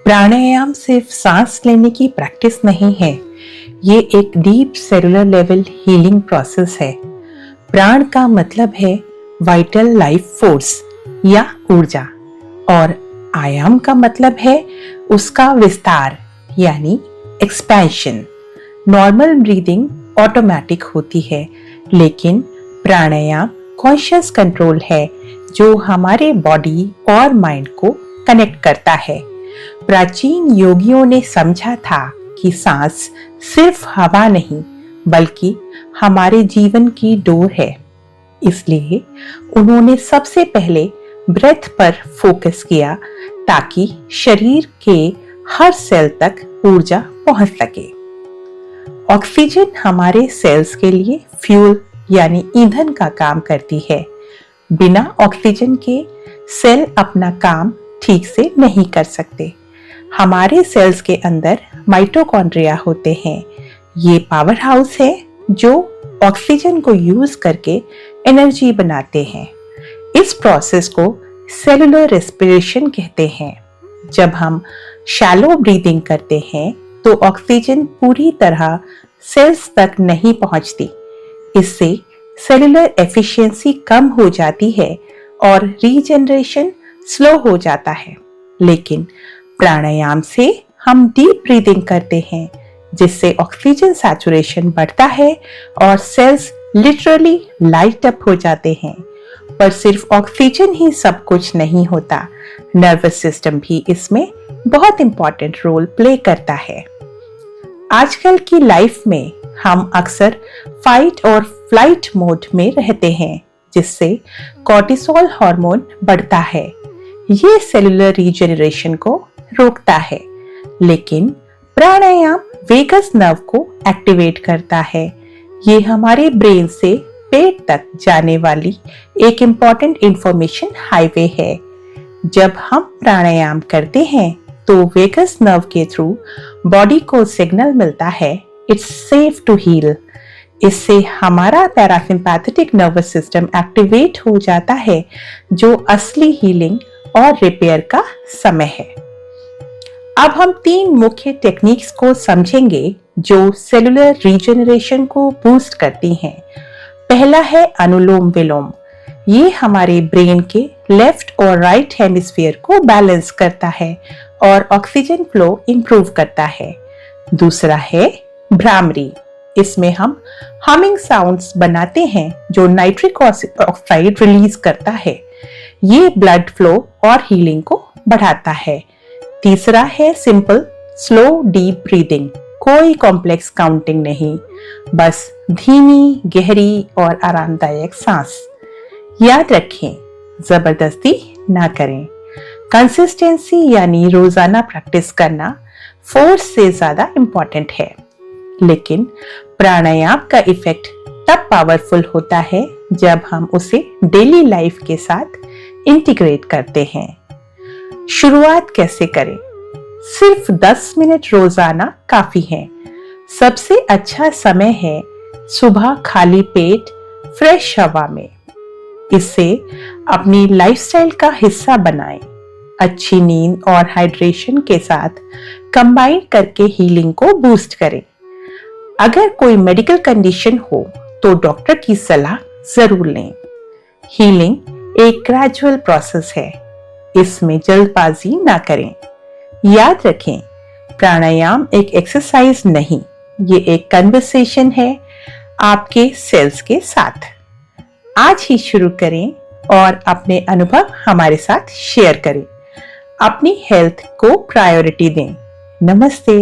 प्राणायाम सिर्फ सांस लेने की प्रैक्टिस नहीं है, ये एक deep cellular level healing process है। प्राण का मतलब है वाइटल लाइफ फोर्स या ऊर्जा, और आयाम का मतलब है उसका विस्तार यानी एक्सपेंशन। नॉर्मल ब्रीदिंग ऑटोमेटिक होती है, लेकिन प्राणायाम कॉन्शियस कंट्रोल है जो हमारे बॉडी और माइंड को कनेक्ट करता है। प्राचीन योगियों ने समझा था कि सांस सिर्फ हवा नहीं बल्कि हमारे जीवन की डोर है। इसलिए उन्होंने सबसे पहले ब्रेथ पर फोकस किया ताकि शरीर के हर सेल तक ऊर्जा पहुंच सके। ऑक्सीजन हमारे सेल्स के लिए फ्यूल यानी ईंधन का काम करती है। बिना ऑक्सीजन के सेल अपना काम ठीक से नहीं कर सकते। हमारे सेल्स के अंदर माइटोकॉन्ड्रिया होते हैं। ये पावर हाउस है जो ऑक्सीजन को यूज करके एनर्जी बनाते हैं। इस प्रोसेस को सेलुलर रेस्पिरेशन कहते हैं। जब हम शैलो ब्रीदिंग करते हैं तो ऑक्सीजन पूरी तरह सेल्स तक नहीं पहुंचती। इससे सेलुलर एफिशिएंसी कम हो जाती है और रीजनरेशन स्लो हो जाता है। लेकिन प्राणायाम से हम डीप ब्रीदिंग करते हैं, जिससे ऑक्सीजन सैचुरेशन बढ़ता है और सेल्स लिटरली लाइट अप हो जाते हैं। पर सिर्फ ऑक्सीजन ही सब कुछ नहीं होता, नर्वस सिस्टम भी इसमें बहुत इंपॉर्टेंट रोल प्ले करता है। आजकल की लाइफ में हम अक्सर फाइट और फ्लाइट मोड में रहते हैं, जिससे कॉर्टिसोल हार्मोन बढ़ता है। ये सेलुलर रीजनरेशन को रोकता है, लेकिन प्राणायाम वेगस नर्व को एक्टिवेट करता है। ये हमारे ब्रेन से पेट तक जाने वाली एक इम्पॉर्टेंट इंफॉर्मेशन हाईवे है। जब हम प्राणायाम करते हैं तो वेगस नर्व के थ्रू बॉडी को सिग्नल मिलता है इट्स सेफ टू हील। इससे हमारा पैरासिम्पैथेटिक नर्वस सिस्टम एक्टिवेट हो जाता है, जो असली हीलिंग और रिपेयर का समय है। अब हम 3 मुख्य टेक्निक्स को समझेंगे जो सेलुलर रीजनरेशन को बूस्ट करती हैं। पहला है अनुलोम विलोम। ये हमारे ब्रेन के लेफ्ट और राइट हेमिस्फीयर को बैलेंस करता है और ऑक्सीजन फ्लो इंप्रूव करता है। दूसरा है भ्रामरी। इसमें हम हमिंग साउंड्स बनाते हैं जो नाइट्रिक ऑक्साइड रिलीज करता है। ये ब्लड फ्लो और हीलिंग को बढ़ाता है। तीसरा है सिंपल स्लो डीप ब्रीदिंग। कोई कॉम्प्लेक्स काउंटिंग नहीं, बस धीमी गहरी और आरामदायक सांस। याद रखें, जबरदस्ती ना करें। कंसिस्टेंसी यानी रोजाना प्रैक्टिस करना फोर्स से ज्यादा इंपॉर्टेंट है। लेकिन प्राणायाम का इफेक्ट तब पावरफुल होता है जब हम उसे डेली लाइफ के साथ इंटीग्रेट करते हैं। शुरुआत कैसे करें? सिर्फ 10 मिनट रोजाना काफी है। सबसे अच्छा समय है सुबह खाली पेट फ्रेश हवा में। इसे अपनी लाइफस्टाइल का हिस्सा बनाएं। अच्छी नींद और हाइड्रेशन के साथ कंबाइन करके हीलिंग को बूस्ट करें। अगर कोई मेडिकल कंडीशन हो तो डॉक्टर की सलाह जरूर लें। हीलिंग एक ग्रेजुअल प्रोसेस है, इसमें जल्दबाजी ना करें। याद रखें, प्राणायाम एक एक्सरसाइज नहीं, ये एक कन्वर्सेशन है आपके सेल्स के साथ। आज ही शुरू करें और अपने अनुभव हमारे साथ शेयर करें। अपनी हेल्थ को प्रायोरिटी दें। नमस्ते।